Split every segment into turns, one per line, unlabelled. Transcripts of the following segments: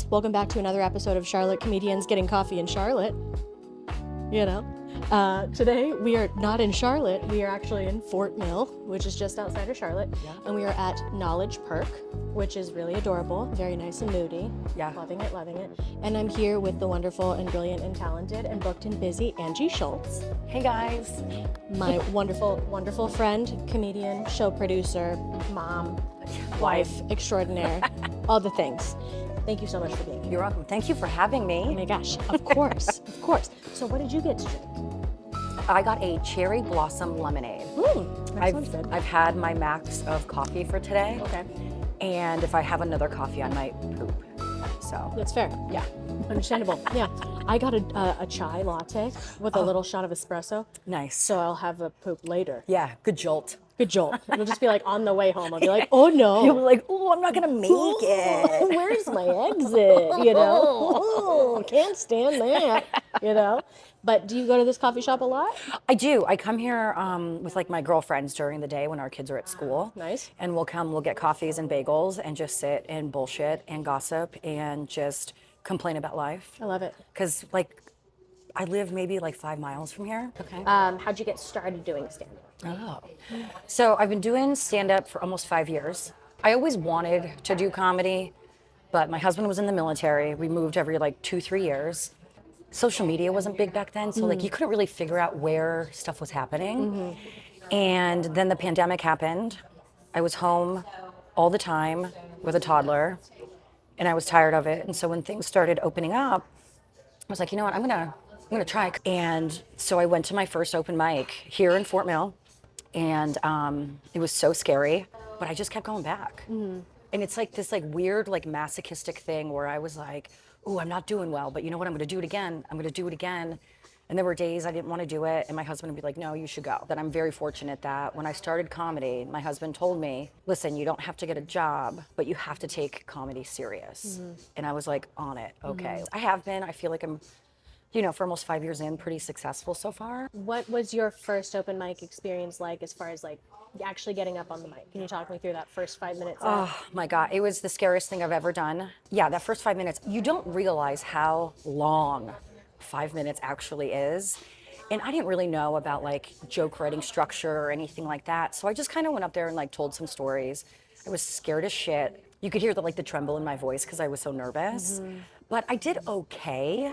Welcome back to another episode of Charlotte Comedians Getting Coffee in Charlotte. Today we are not in Charlotte. We are actually in Fort Mill, which is just outside of Charlotte.
Yeah.
And we are at Knowledge Perk, which is really adorable, very nice and moody.
Yeah.
Loving it, loving it. And I'm here with the wonderful and brilliant and talented and booked and busy Angie Schultz.
Hey guys.
My wonderful, wonderful friend, comedian, show producer, mom, wife extraordinaire, all the things. Thank you so much for being here.
You're welcome. Thank you for having
Oh
me.
my gosh, of course, of course. So what did you get to drink?
I got a cherry blossom lemonade.
That sounds good.
I've had my max of coffee for today.
Okay,
And if I have another coffee, I might poop. So,
that's fair.
yeah.
Understandable. Yeah, I got a chai latte with a little shot of espresso,
Nice.
so I'll have a poop later.
Yeah, good jolt.
Good jolt. It'll just be like on the way home. I'll be like, oh no.
You'll be like, oh, I'm not going to make it.
Where's my exit? You know, can't stand that. You know, but do you go to this coffee shop a lot?
I do. I come here with like my girlfriends during the day when our kids are at school.
Nice.
And we'll get coffees and bagels and just sit and bullshit and gossip and just complain about life.
I love it.
Because like I live maybe like 5 miles from here.
Okay. How'd you get started doing stand-up?
Oh. So I've been doing stand-up for almost 5 years. I always wanted to do comedy, but my husband was in the military. We moved every like 2-3 years. Social media wasn't big back then, so like you couldn't really figure out where stuff was happening. And then the pandemic happened. I was home all the time with a toddler, and I was tired of it. And so when things started opening up, I was like, you know what, I'm gonna try. And so I went to my first open mic here in Fort Mill, and it was so scary, but I just kept going back. And it's like this like weird like masochistic thing where I was like, oh, I'm not doing well, but you know what, I'm gonna do it again. I'm gonna do it again. And there were days I didn't want to do it, and my husband would be like, no, you should go. That I'm very fortunate that when I started comedy, my husband told me, listen, you don't have to get a job, but you have to take comedy serious. And I was like, on it, okay. I have been, I feel like I'm, you know, for almost 5 years in, pretty successful so far.
What was your first open mic experience like as far as like actually getting up on the mic? Can you talk me through that first 5 minutes?
Oh my God, it was the scariest thing I've ever done. Yeah, that first 5 minutes, you don't realize how long 5 minutes actually is. And I didn't really know about like joke writing structure or anything like that. So I just kind of went up there and like told some stories. I was scared as shit. You could hear the tremble in my voice because I was so nervous. But I did okay.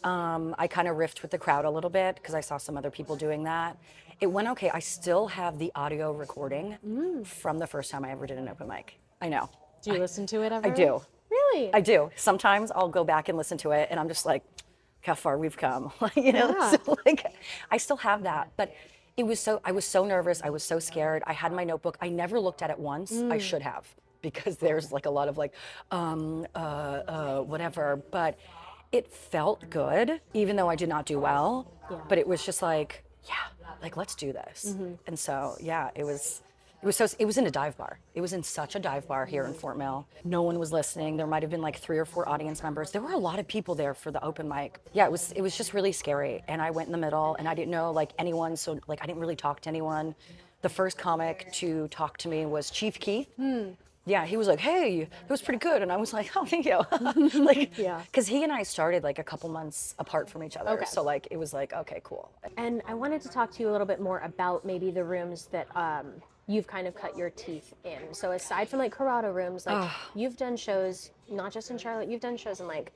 I kind of riffed with the crowd a little bit because I saw some other people doing that. It went okay. I still have the audio recording from the first time I ever did an open mic. I know.
Do you listen to it ever?
I do.
Really?
I do. Sometimes I'll go back and listen to it and I'm just like, how far we've come. You know?
Yeah.
So like I still have that. But I was so nervous. I was so scared. I had my notebook. I never looked at it once. I should have, because there's like a lot of like whatever. But it felt good, even though I did not do well.
Yeah.
But it was just like, yeah, like let's do this. And so yeah, it was in a dive bar. It was in such a dive bar here in Fort Mill. No one was listening. There might have been like 3 or 4 audience members. There were a lot of people there for the open mic. Yeah, it was just really scary. And I went in the middle and I didn't know like anyone, so like I didn't really talk to anyone. The first comic to talk to me was Chief Keith. Yeah, he was like, hey, it was pretty good. And I was like, oh, thank you. Like,
Yeah.
because he and I started like a couple months apart from each other.
Okay.
So like, it was like, okay, cool.
And I wanted to talk to you a little bit more about maybe the rooms that you've kind of cut your teeth in. So aside from like Corrado rooms, like you've done shows, not just in Charlotte, you've done shows in like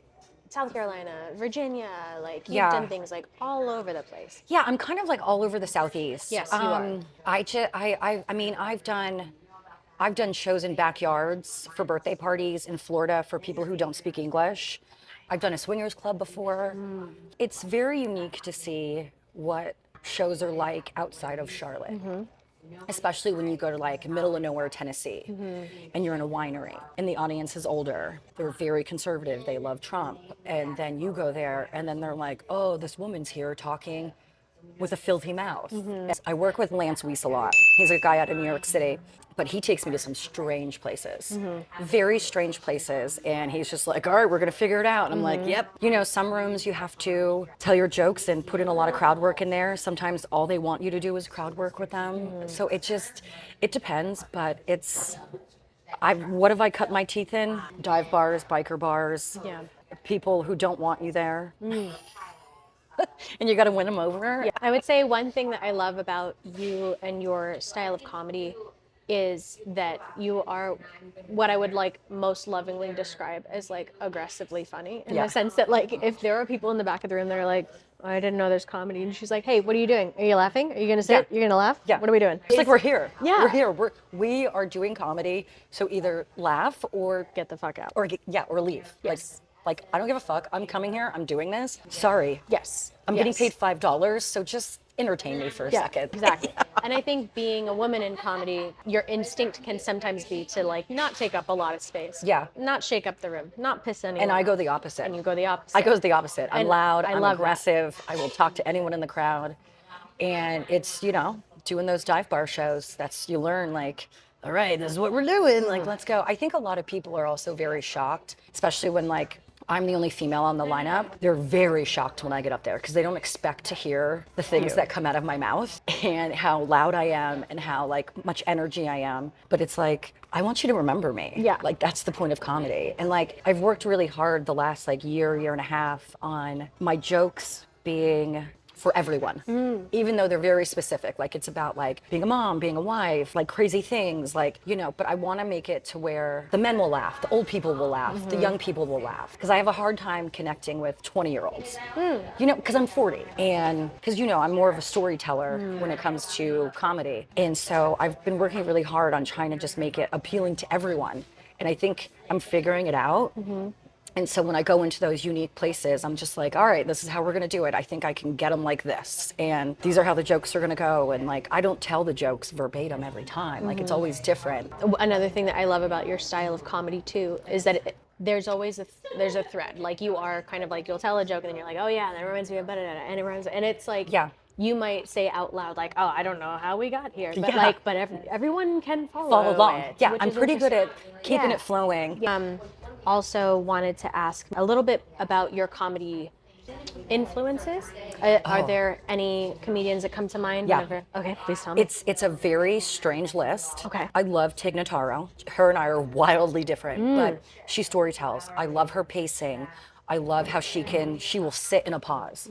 South Carolina, Virginia, like you've done things like all over the place.
Yeah, I'm kind of like all over the Southeast.
Yes, you are.
I mean, I've done shows in backyards for birthday parties in Florida for people who don't speak English. I've done a swingers club before. It's very unique to see what shows are like outside of Charlotte. Especially when you go to like middle of nowhere, Tennessee, and you're in a winery and the audience is older. They're very conservative. They love Trump. And then you go there and then they're like, oh, this woman's here talking with a filthy mouth. I work with Lance Weiss a lot. He's a guy out of New York City, but he takes me to some strange places, very strange places. And he's just like, all right, we're gonna figure it out. And I'm like, yep. You know, some rooms you have to tell your jokes and put in a lot of crowd work in there. Sometimes all they want you to do is crowd work with them. So it depends, but What have I cut my teeth in? Dive bars, biker bars,
Yeah.
people who don't want you there. And you got to win them over.
Yeah, I would say one thing that I love about you and your style of comedy is that you are what I would like most lovingly describe as like aggressively funny in
Yeah.
the sense that like if there are people in the back of the room that are like, oh, I didn't know there's comedy, and she's like, hey, what are you doing? Are you laughing? Are you gonna sit?
Yeah.
You're gonna laugh?
Yeah.
What are we doing?
It's like we're here.
Yeah.
We're here. We are doing comedy. So either laugh or
Get the fuck out.
or leave.
Yes.
Like I don't give a fuck. I'm coming here. I'm doing this. Sorry.
Yes.
I'm getting
Yes.
paid $5, so just entertain me for a second.
Exactly. And I think being a woman in comedy, your instinct can sometimes be to like not take up a lot of space.
Yeah.
Not shake up the room. Not piss anyone.
And I
off.
go the opposite.
And you go the opposite.
I go the opposite. I'm
And
loud.
I
I'm
love that.
aggressive. I will talk to anyone in the crowd. And it's, doing those dive bar shows. You learn like, all right, this is what we're doing. Like, let's go. I think a lot of people are also very shocked, especially when like I'm the only female on the lineup. They're very shocked when I get up there because they don't expect to hear the things that come out of my mouth and how loud I am and how like much energy I am. But it's like, I want you to remember me.
Yeah.
Like that's the point of comedy. And like I've worked really hard the last like year and a half on my jokes being for everyone, even though they're very specific. Like it's about like being a mom, being a wife, like crazy things, like, but I want to make it to where the men will laugh, the old people will laugh, the young people will laugh. Because I have a hard time connecting with 20-year-olds, because I'm 40. And because, I'm more of a storyteller when it comes to comedy. And so I've been working really hard on trying to just make it appealing to everyone. And I think I'm figuring it out. And so when I go into those unique places, I'm just like, all right, this is how we're going to do it. I think I can get them like this. And these are how the jokes are going to go. And like, I don't tell the jokes verbatim every time. Like, it's always different.
Another thing that I love about your style of comedy too is that there's always there's a thread. Like you are kind of like, you'll tell a joke and then you're like, oh yeah, that reminds me of and it's like,
Yeah.
You might say out loud like, oh, I don't know how we got here, but
Yeah.
everyone can
Follow along.
it,
Yeah,
which
I'm
is
pretty good at
interesting.
keeping
Yeah.
it flowing.
Also wanted to ask a little bit about your comedy influences. Are there any comedians that come to mind?
Yeah.
Okay, please tell me.
It's a very strange list.
Okay.
I love Tig Notaro. Her and I are wildly different, but she storytells. I love her pacing. I love how she will sit in a pause.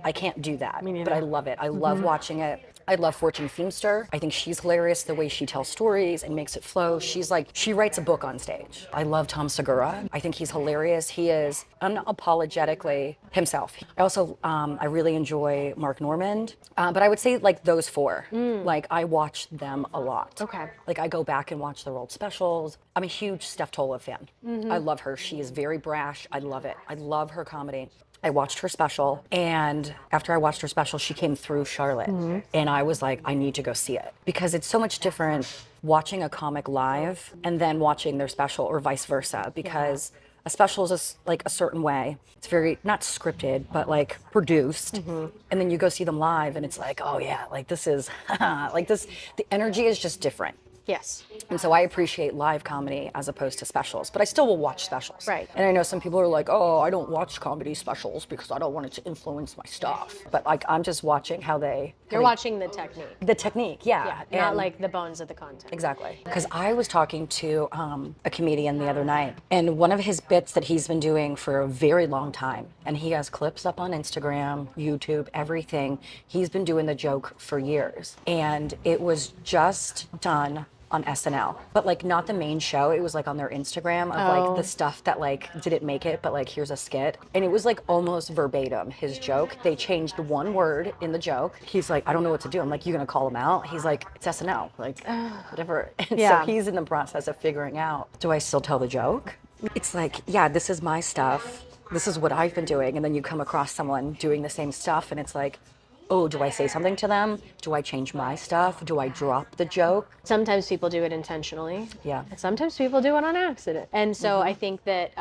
I can't do that, but I love it. I love watching it. I love Fortune Feimster. I think she's hilarious the way she tells stories and makes it flow. She writes a book on stage. I love Tom Segura. I think he's hilarious. He is unapologetically himself. I also, I really enjoy Mark Normand, but I would say like those four. Like I watch them a lot.
Okay.
Like I go back and watch their old specials. I'm a huge Steph Tola fan. I love her. She is very brash. I love it. I love her comedy. I watched her special, and after I watched her special, she came through Charlotte, and I was like, I need to go see it because it's so much different watching a comic live and then watching their special, or vice versa, because a special is like a certain way. It's very not scripted, but like produced, and then you go see them live, and it's like, oh yeah, like this is like this. The energy is just different.
Yes.
And so I appreciate live comedy as opposed to specials, but I still will watch specials.
Right.
And I know some people are like, oh, I don't watch comedy specials because I don't want it to influence my stuff. But like, I'm just watching how they...
You're watching the technique.
The technique, yeah.
Yeah, not
And-
like the bones of the content.
Exactly. Because I was talking to a comedian the other night, and one of his bits that he's been doing for a very long time, and he has clips up on Instagram, YouTube, everything. He's been doing the joke for years. And it was just done on SNL, but like not the main show. It was like on their Instagram of like the stuff that like didn't make it, but like here's a skit. And it was like almost verbatim his joke. They changed one word in the joke. He's like, I don't know what to do. I'm like, you gonna call him out? He's like, it's SNL, like whatever. And
Yeah.
so he's in the process of figuring out, do I still tell the joke? It's like, yeah, this is my stuff. This is what I've been doing. And then you come across someone doing the same stuff and it's like, oh, do I say something to them? Do I change my stuff? Do I drop the joke?
Sometimes people do it intentionally.
Yeah.
And sometimes people do it on accident. And so I think that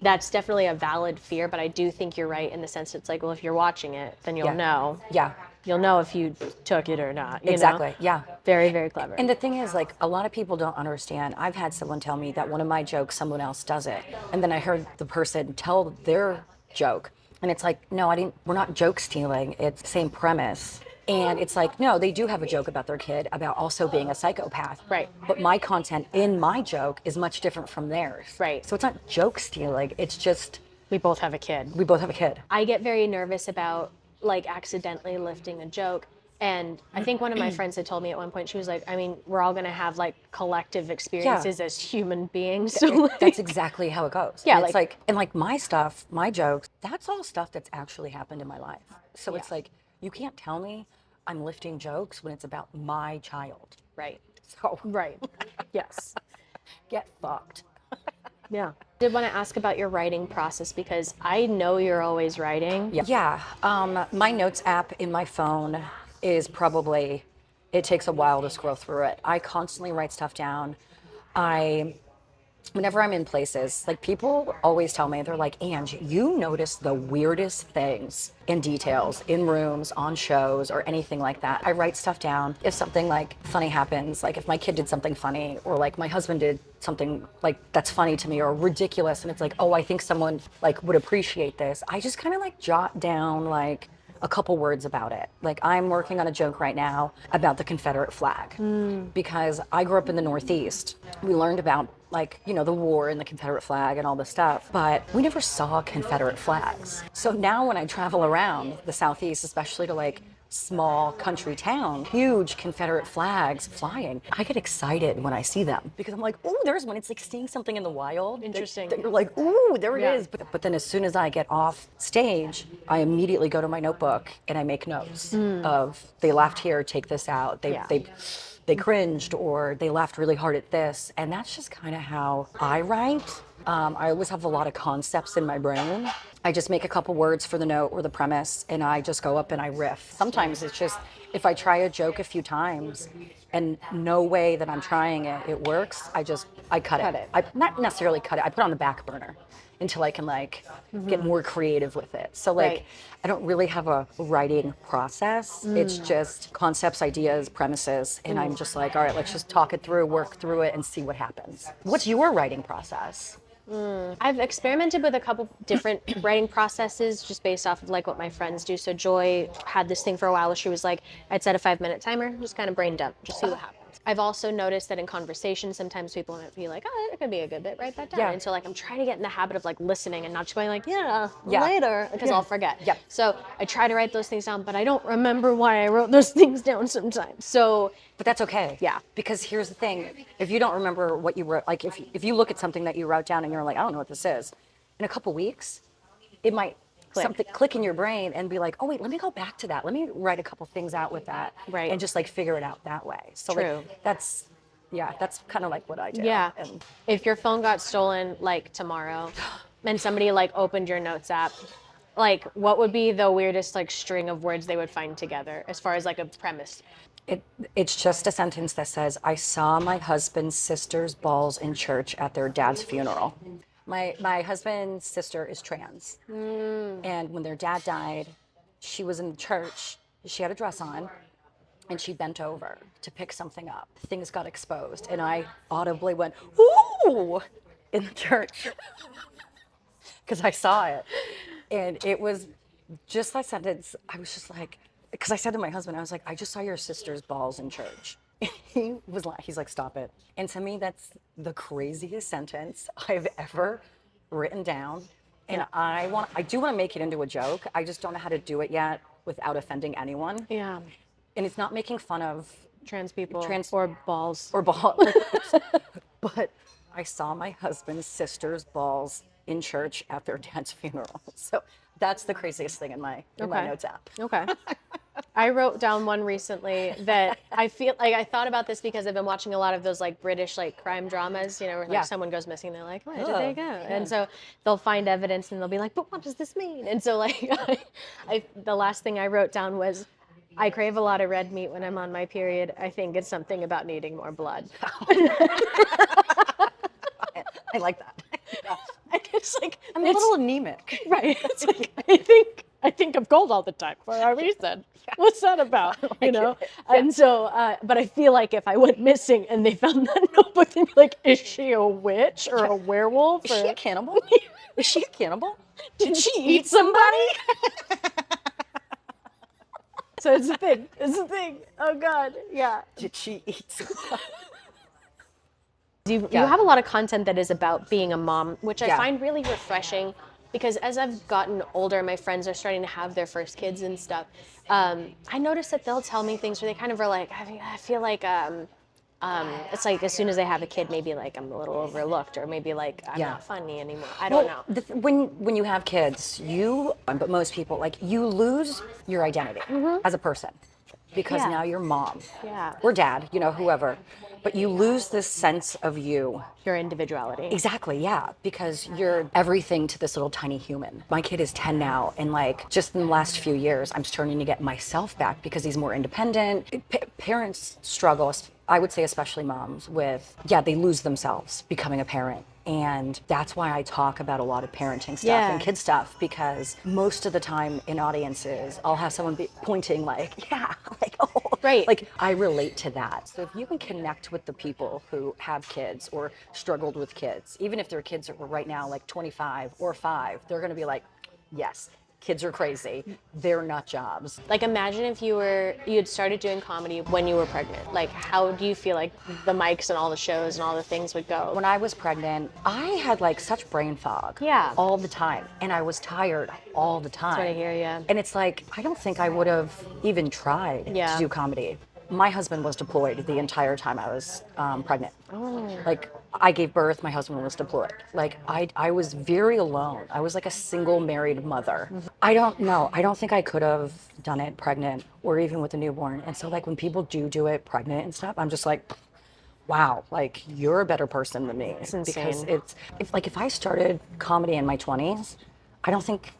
that's definitely a valid fear, but I do think you're right in the sense it's like, well, if you're watching it, then you'll
Yeah.
know.
Yeah.
You'll know if you took it or not. You
Exactly.
know?
Yeah.
Very, very clever.
And the thing is, like, a lot of people don't understand. I've had someone tell me that one of my jokes, someone else does it. And then I heard the person tell their joke. And it's like, no, we're not joke stealing. It's the same premise. And it's like, no, they do have a joke about their kid about also being a psychopath.
Right.
But my content in my joke is much different from theirs.
Right.
So it's not joke stealing. It's just
We both have a kid.
we both have a kid.
I get very nervous about like accidentally lifting a joke. And I think one of my friends had told me at one point, she was like, I mean, we're all going to have like collective experiences as human beings. So like,
That's exactly how it goes.
Yeah,
And it's
like-
like my stuff, my jokes, that's all stuff that's actually happened in my life. So it's
Yeah.
like, you can't tell me I'm lifting jokes when it's about my child.
right.
So
Right. Yes.
get fucked.
Yeah. I did want to ask about your writing process because I know you're always writing.
Yeah. My notes app in my phone is probably, it takes a while to scroll through it. I constantly write stuff down. Whenever I'm in places, like people always tell me, they're like, Angie, you notice the weirdest things in details in rooms, on shows, or anything like that. I write stuff down. If something like funny happens, like if my kid did something funny, or like my husband did something like that's funny to me or ridiculous, and it's like, oh, I think someone like would appreciate this. I just kind of like jot down like a couple words about it. Like I'm working on a joke right now about the Confederate flag because I grew up in the Northeast. We learned about like, you know, the war and the Confederate flag and all this stuff, but we never saw Confederate flags. So now when I travel around the Southeast, especially to like small country town, huge Confederate flags flying, I get excited when I see them because I'm like, oh, there's one. It's like seeing something in the wild.
Interesting.
That you're like, ooh, there it
Yeah.
is. But then as soon as I get off stage, I immediately go to my notebook and I make notes of they laughed here, take this out.
Yeah.
They cringed or they laughed really hard at this. And that's just kind of how I write. I always have a lot of concepts in my brain. I just make a couple words for the note or the premise and I just go up and I riff. Sometimes it's just, if I try a joke a few times and no way that I'm trying it, it works, I cut it. I not necessarily cut it, I put it on the back burner until I can like get more creative with it. So like,
Right.
I don't really have a writing process. It's just concepts, ideas, premises, and I'm just like, all right, let's just talk it through, work through it, and see what happens. What's your writing process?
I've experimented with a couple different writing processes just based off of like what my friends do. So Joy had this thing for a while where she was like, I'd set a 5-minute timer, just kind of brain dump, just see what happens. I've also noticed that in conversation, sometimes people might be like, oh, that could be a good bit, write that down.
Yeah.
And so like, I'm trying to get in the habit of like listening and not just going like, yeah.
Yeah.
later, because I'll forget.
Yep.
So I try to write those things down, but I don't remember why I wrote those things down sometimes. So
But that's okay.
Yeah.
Because here's the thing. If you don't remember what you wrote, like if you look at something that you wrote down and you're like, I don't know what this is, in a couple weeks, it might something click in your brain and be like, oh wait, let me go back to that. Let me write a couple things out with that.
Right.
And just like figure it out that way. So
True.
like that's kind of like what I do.
yeah,
And
if your phone got stolen like tomorrow and somebody like opened your notes app, like what would be the weirdest like string of words they would find together as far as like a premise?
it's just a sentence that says, I saw my husband's sister's balls in church at their dad's funeral. My husband's sister is trans. And when their dad died, she was in church. She had a dress on and she bent over to pick something up. Things got exposed and I audibly went, ooh, in the church because I saw it. And it was just that sentence. I was just like, because I said to my husband, I was like, I just saw your sister's balls in church. He's like, stop it. And to me, that's the craziest sentence I've ever written down. And I do want to make it into a joke. I just don't know how to do it yet without offending anyone.
Yeah,
And it's not making fun of
trans people
or
balls.
balls. But I saw my husband's sister's balls in church at their dad's funeral. So that's the craziest thing in my notes app.
Okay. I wrote down one recently that I feel like I thought about this because I've been watching a lot of those like British like crime dramas, you know, where like someone goes missing, they're like, where did they go? And so they'll find evidence and they'll be like, but what does this mean? And so like the last thing I wrote down was, I crave a lot of red meat when I'm on my period. I think it's something about needing more blood.
I like that.
It's like
I'm a little anemic.
right. It's like I think of gold all the time for a reason. What's that about? You know? And so, but I feel like if I went missing and they found that notebook, they'd be like, is she a witch or a werewolf?
Is she a cannibal? Is she a cannibal?
Did she eat somebody? So it's a thing. It's a thing. Oh God. Yeah.
Did she eat some?
You
Yeah.
have a lot of content that is about being a mom, which I
Yeah.
find really refreshing because as I've gotten older, my friends are starting to have their first kids and stuff. I notice that they'll tell me things where they kind of are like, I feel like it's like as soon as they have a kid, maybe like I'm a little overlooked or maybe like I'm
Yeah.
not funny anymore. I don't know.
When you have kids, but most people, like, you lose your identity as a person because
Yeah.
now you're mom
Yeah.
or dad, whoever, but you lose this sense of you.
Your individuality.
Exactly, yeah, because you're everything to this little tiny human. My kid is 10 now, and like just in the last few years, I'm starting to get myself back because he's more independent. Parents struggle, I would say especially moms, with, they lose themselves becoming a parent. And that's why I talk about a lot of parenting stuff and kid stuff, because most of the time in audiences, I'll have someone be pointing like, oh,
Right.
like I relate to that. So if you can connect with the people who have kids or struggled with kids, even if their kids are right now like 25 or 5, they're going to be like, yes, kids are crazy. They're nut jobs.
Like imagine if you had started doing comedy when you were pregnant. Like how do you feel like the mics and all the shows and all the things would go?
When I was pregnant, I had like such brain fog all the time, and I was tired all the time.
That's what I hear, yeah.
And it's like, I don't think I would have even tried to do comedy. My husband was deployed the entire time I was pregnant. Like, I gave birth, my husband was deployed. Like, I was very alone. I was like a single married mother. I don't know. I don't think I could have done it pregnant or even with a newborn. And so, like, when people do it pregnant and stuff, I'm just like, wow, like, you're a better person than me.
It's insane.
Because if I started comedy in my 20s, I don't think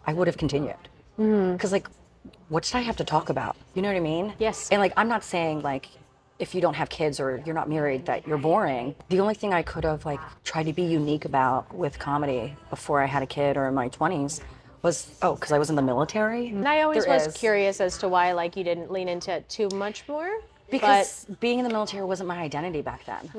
I would have continued. Because, like, what did I have to talk about? You know what I mean?
Yes.
And like, I'm not saying like, if you don't have kids or you're not married that you're boring. The only thing I could have like tried to be unique about with comedy before I had a kid or in my 20s was, because I was in the military.
And I always
There
was
is.
curious as to why like you didn't lean into it too much more.
Because being in the military wasn't my identity back then.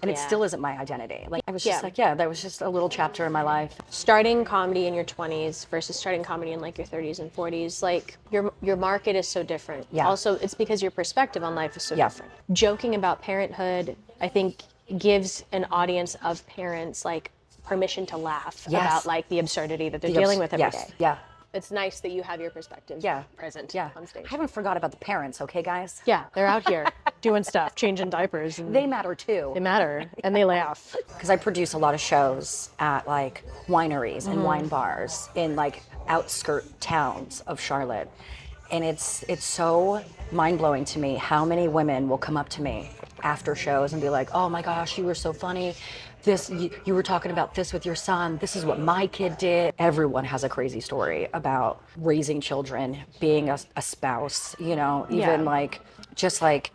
And it
yeah.
still isn't my identity. Like, I was just like, that was just a little chapter in my life.
Starting comedy in your 20s versus starting comedy in like your 30s and 40s, like your market is so different.
Yeah.
Also, it's because your perspective on life is so different. Joking about parenthood, I think, gives an audience of parents like permission to laugh about like the absurdity that they're dealing with every day.
Yeah.
It's nice that you have your perspective present on stage.
I haven't forgot about the parents, okay, guys?
Yeah, they're out here doing stuff, changing diapers. And
They matter too.
they matter, and they laugh.
Because I produce a lot of shows at like wineries and wine bars in like outskirt towns of Charlotte. And it's so mind-blowing to me how many women will come up to me after shows and be like, oh my gosh, you were so funny. You were talking about this with your son. This is what my kid did. Everyone has a crazy story about raising children, being a spouse, even like, just like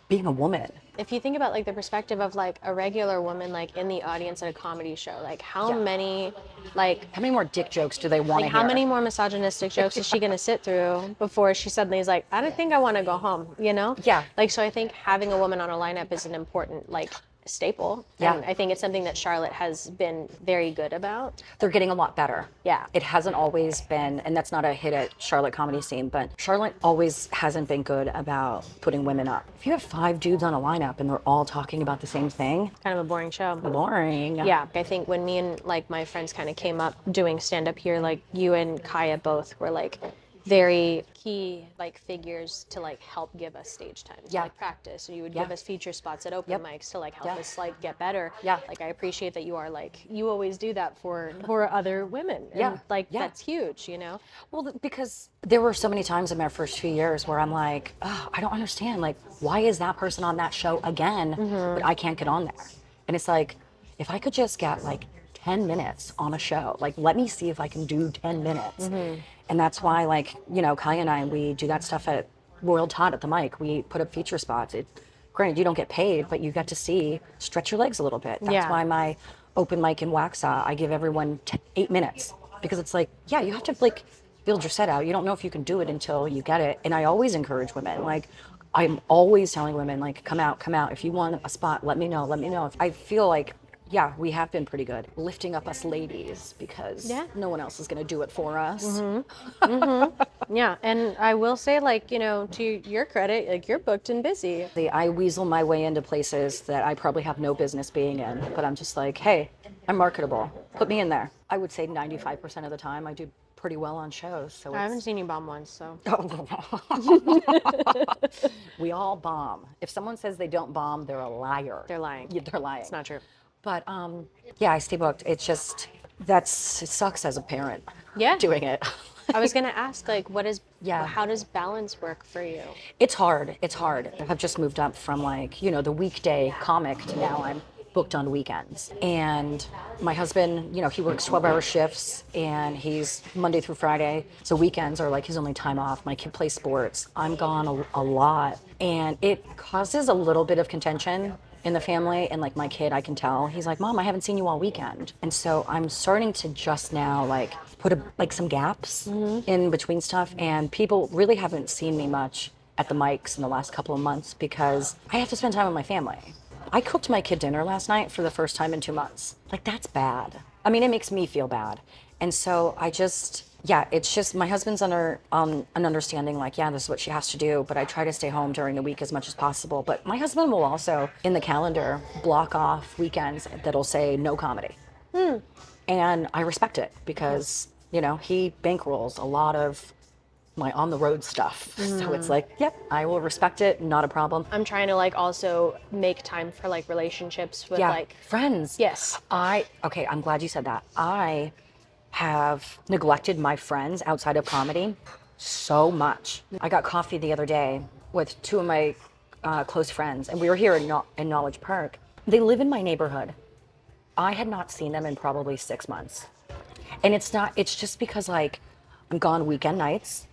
being a woman.
If you think about like the perspective of like a regular woman like in the audience at a comedy show, like how many
more dick jokes do they want to hear?
how many more misogynistic jokes is she going to sit through before she suddenly is like, I don't think I want to go home,
Yeah.
Like, so I think having a woman on a lineup is an important like staple.
Yeah.
And I think it's something that Charlotte has been very good about.
They're getting a lot better.
Yeah.
It hasn't always been, and that's not a hit at Charlotte comedy scene, but Charlotte always hasn't been good about putting women up. If you have 5 dudes on a lineup and they're all talking about the same thing,
Kind of a boring show.
boring.
Yeah, I think when me and like my friends kind of came up doing stand up here, like you and Kaya both were like very key like figures to like help give us stage time to like practice. So you would give us feature spots at open mics to like help us like get better. Like I appreciate that you are like, you always do that for other women. And that's huge,
Well, because there were so many times in my first few years where I'm like, oh, I don't understand. Like, why is that person on that show again, but I can't get on there? And it's like, if I could just get like 10 minutes on a show, like let me see if I can do 10 minutes. And that's why, like, Kaya and I, we do that stuff at Royal Todd at the mic. We put up feature spots. Granted, you don't get paid, but you get to stretch your legs a little bit. That's why my open mic in Waxhaw, I give everyone 8 minutes. Because it's like, you have to, like, build your set out. You don't know if you can do it until you get it. And I always encourage women. Like, I'm always telling women, like, come out. If you want a spot, let me know. I feel like Yeah, we have been pretty good lifting up us ladies because no one else is going to do it for us.
Yeah, and I will say, like, you know, to your credit, like, you're booked and busy.
I weasel my way into places that I probably have no business being in, but I'm just like, hey, I'm marketable. Put me in there. I would say 95% of the time I do pretty well on shows. So
I haven't seen you bomb once, so.
We all bomb. If someone says they don't bomb, they're a liar.
They're lying.
Yeah, they're lying.
It's not true.
But yeah, I stay booked. It's just it sucks as a parent.
Yeah.
Doing it.
I was gonna ask, like,
Yeah.
how does balance work for you?
It's hard. It's hard. I've just moved up from like, you know, the weekday comic to now I'm booked on weekends. And my husband, you know, he works 12-hour shifts and he's Monday through Friday. So weekends are like his only time off. My kid plays sports. I'm gone a lot. And it causes a little bit of contention in the family. And like my kid, I can tell, he's like, Mom, I haven't seen you all weekend. And so I'm starting to just now like put like some gaps in between stuff. And people really haven't seen me much at the mics in the last couple of months because I have to spend time with my family. I cooked my kid dinner last night for the first time in 2 months. Like, that's bad. I mean, it makes me feel bad. And so it's just my husband's under an understanding like, yeah, this is what she has to do. But I try to stay home during the week as much as possible. But my husband will also, in the calendar, block off weekends that'll say no comedy. And I respect it because, you know, he bankrolls a lot of my on the road stuff. So it's like, yep, I will respect it. Not a problem.
I'm trying to like also make time for like relationships with like
friends.
Yes.
Okay, I'm glad you said that. I have neglected my friends outside of comedy so much. I got coffee the other day with two of my close friends, and we were here in Knowledge Perk. They live in my neighborhood. I had not seen them in probably 6 months. And it's just because like I'm gone weekend nights,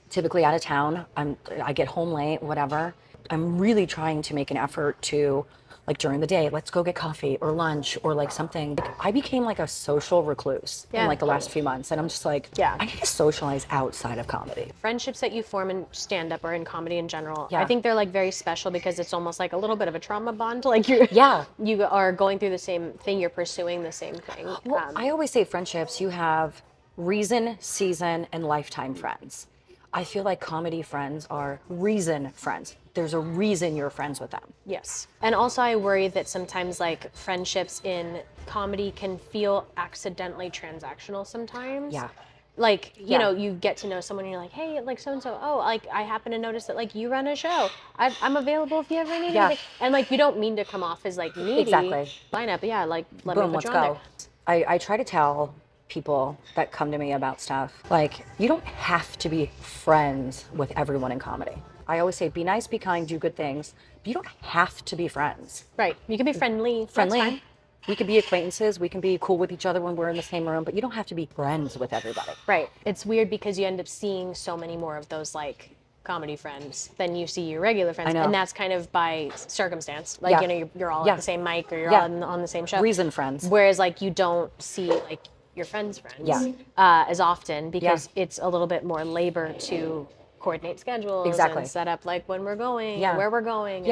typically out of town. I get home late, whatever. I'm really trying to make an effort to, like during the day, let's go get coffee or lunch or like something. Like, I became like a social recluse in like the last few months. And I'm just like, I need to socialize outside of comedy.
Friendships that you form in stand-up or in comedy in general, I think they're like very special because it's almost like a little bit of a trauma bond. Like you are going through the same thing, you're pursuing the same thing.
Well, I always say friendships, you have reason, season, and lifetime friends. I feel like comedy friends are reason friends. There's a reason you're friends with them.
Yes. And also I worry that sometimes like friendships in comedy can feel accidentally transactional sometimes.
Yeah.
Like, you know, you get to know someone and you're like, hey, like so-and-so, oh, like I happen to notice that like you run a show. I'm available if you ever need anything. And like you don't mean to come off as like needy.
Exactly.
Lineup, but yeah, like let
Boom,
me put
let's
you on
go.
there.
I try to tell people that come to me about stuff, like, you don't have to be friends with everyone in comedy. I always say, be nice, be kind, do good things, but you don't have to be friends.
Right. You can be friendly.
Friendly.
That's fine.
We can be acquaintances, we can be cool with each other when we're in the same room, but you don't have to be friends with everybody.
Right. It's weird because you end up seeing so many more of those like comedy friends than you see your regular friends.
I know.
And that's kind of by circumstance. Like, you know, you're all at the same mic or you're all on the same show.
Reason friends.
Whereas like you don't see like your friends' friends as often because it's a little bit more labor to coordinate schedules and set up like when we're going and where we're going.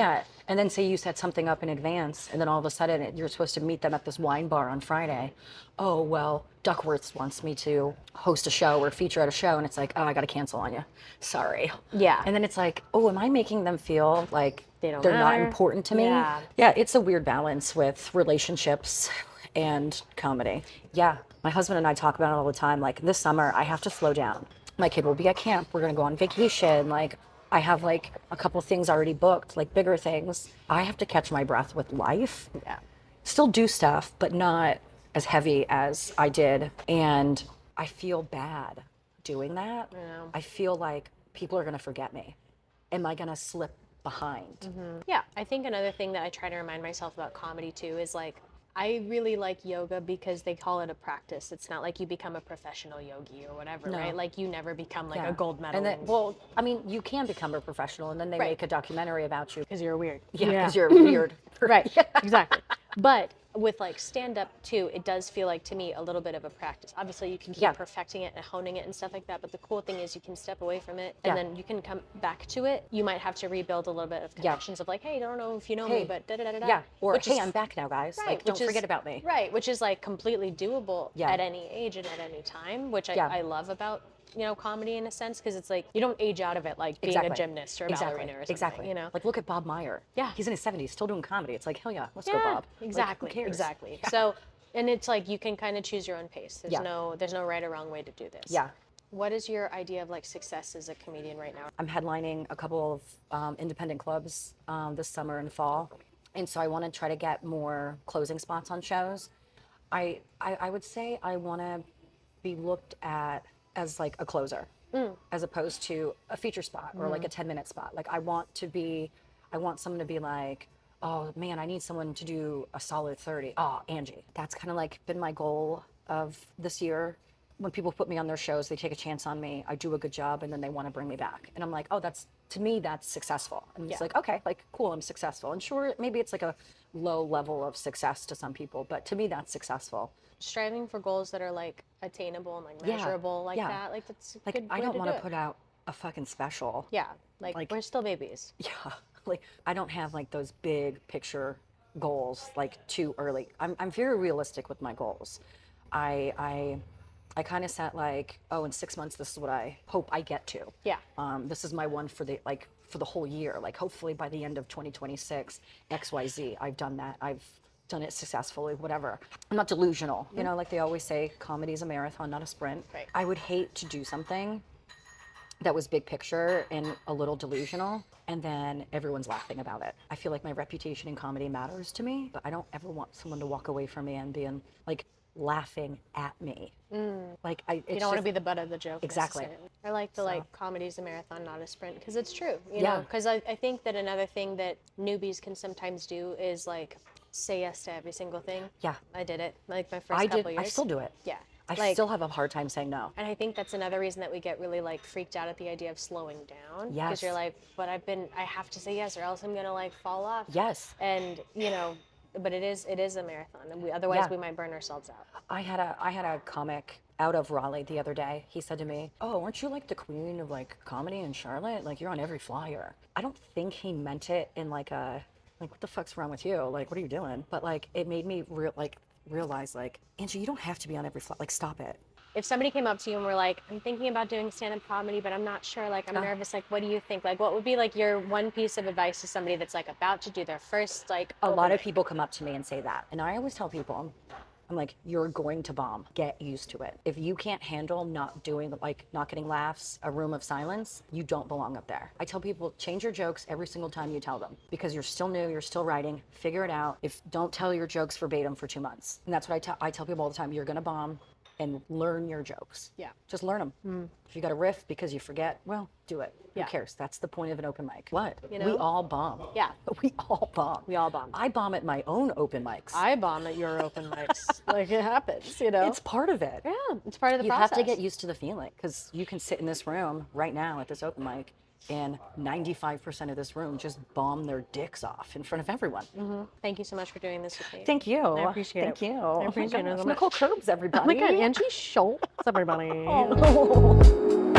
And then say you set something up in advance and then all of a sudden you're supposed to meet them at this wine bar on Friday. Oh, well, Duckworth's wants me to host a show or feature at a show, and it's like, oh, I got to cancel on you. Sorry.
Yeah.
And then it's like, oh, am I making them feel like they're
matter.
not important to me?
Yeah.
Yeah, it's a weird balance with relationships and comedy. Yeah, my husband and I talk about it all the time. Like this summer, I have to slow down. My kid will be at camp. We're going to go on vacation. Like I have like a couple things already booked, like bigger things. I have to catch my breath with life. Yeah. Still do stuff, but not as heavy as I did. And I feel bad doing that.
Yeah.
I feel like people are going to forget me. Am I going to slip behind?
Mm-hmm. Yeah. I think another thing that I try to remind myself about comedy too is like, I really like yoga because they call it a practice. It's not like you become a professional yogi or whatever, right? Like you never become like a gold medal.
And then, well, I mean, you can become a professional and then they make a documentary about you.
Because you're weird.
Yeah, because you're weird.
Right, exactly. But with like stand up too, it does feel like to me a little bit of a practice. Obviously you can keep perfecting it and honing it and stuff like that, but the cool thing is you can step away from it and then you can come back to it. You might have to rebuild a little bit of connections of like, hey, I don't know if you know me, but da da da da.
Yeah, or
which
hey,
is,
I'm back now, guys.
right,
Like, don't forget about me.
Right, which is like completely doable at any age and at any time, which I love about, you know, comedy in a sense, because it's like you don't age out of it like being a gymnast or a ballerina or something, you know?
Like, look at Bob Meyer.
Yeah.
He's in his 70s, still doing comedy. It's like, hell yeah, let's go, Bob.
Exactly.
Like, who cares?
Exactly. So, and it's like you can kind of choose your own pace. There's no right or wrong way to do this.
Yeah.
What is your idea of like success as a comedian right now?
I'm headlining a couple of independent clubs this summer and fall. And so I want to try to get more closing spots on shows. I would say I want to be looked at as like a closer as opposed to a feature spot or like a 10-minute spot. Like I want someone to be like, oh man, I need someone to do a solid 30. Oh, Angie. That's kind of like been my goal of this year. When people put me on their shows, they take a chance on me, I do a good job, and then they want to bring me back. And I'm like, oh, to me, that's successful. And it's like, okay, like cool, I'm successful. And sure, maybe it's like a low level of success to some people, but to me, that's successful.
Striving for goals that are like attainable and like measurable like that, like that's a
like
good
I
way
don't
to
want
do
to
it.
put out a fucking special.
Yeah, like we're still babies.
Yeah, like I don't have like those big picture goals like too early. I'm very realistic with my goals. I kind of set like, oh, in 6 months, this is what I hope I get to.
Yeah.
This is my one for the whole year. Like hopefully by the end of 2026, XYZ, I've done that. I've done it successfully, whatever. I'm not delusional. You know, like they always say, comedy is a marathon, not a sprint.
Right.
I would hate to do something that was big picture and a little delusional, and then everyone's laughing about it. I feel like my reputation in comedy matters to me, but I don't ever want someone to walk away from me and being like laughing at me. Like you
don't want to be the butt of the joke.
Exactly.
I like the like comedy's a marathon, not a sprint, because it's true. You know, because I think that another thing that newbies can sometimes do is like say yes to every single thing.
Yeah.
I did it like my first couple years.
I still do it.
Yeah.
I still have a hard time saying no.
And I think that's another reason that we get really like freaked out at the idea of slowing down.
Yes.
Because you're like, but I have to say yes or else I'm gonna like fall off.
Yes.
And you know, but it is a marathon, and otherwise we might burn ourselves out.
I had a comic out of Raleigh the other day. He said to me, "Oh, aren't you like the queen of like comedy in Charlotte? Like you're on every flyer." I don't think he meant it in like a like what the fuck's wrong with you? Like what are you doing? But like it made me realize like, Angie, you don't have to be on every flyer. Like stop it.
If somebody came up to you and were like, I'm thinking about doing stand-up comedy, but I'm not sure, like I'm nervous, like what do you think? Like what would be like your one piece of advice to somebody that's like about to do their first like
a lot of people come up to me and say that. And I always tell people, I'm like, you're going to bomb. Get used to it. If you can't handle not getting laughs, a room of silence, you don't belong up there. I tell people, change your jokes every single time you tell them because you're still new, you're still writing, figure it out. Don't tell your jokes verbatim for 2 months. And that's what I tell people all the time, you're gonna bomb. And learn your jokes. Yeah. Just learn them. If you got a riff because you forget, well, do it. Who cares? That's the point of an open mic. What? You know? We all bomb.
Yeah.
We all bomb.
We all bomb.
I bomb at my own open mics.
I bomb at your open mics. Like it happens, you know?
It's part of it.
Yeah, it's part of the
process.
process.
You have to get used to the feeling because you can sit in this room right now at this open mic and 95% of this room just bomb their dicks off in front of everyone.
Thank you so much for doing this with me.
Thank you.
I appreciate it.
Thank you.
I appreciate it.
Nicole Kerbs, everybody.
Oh my God, Angie Schultz, everybody.
Oh.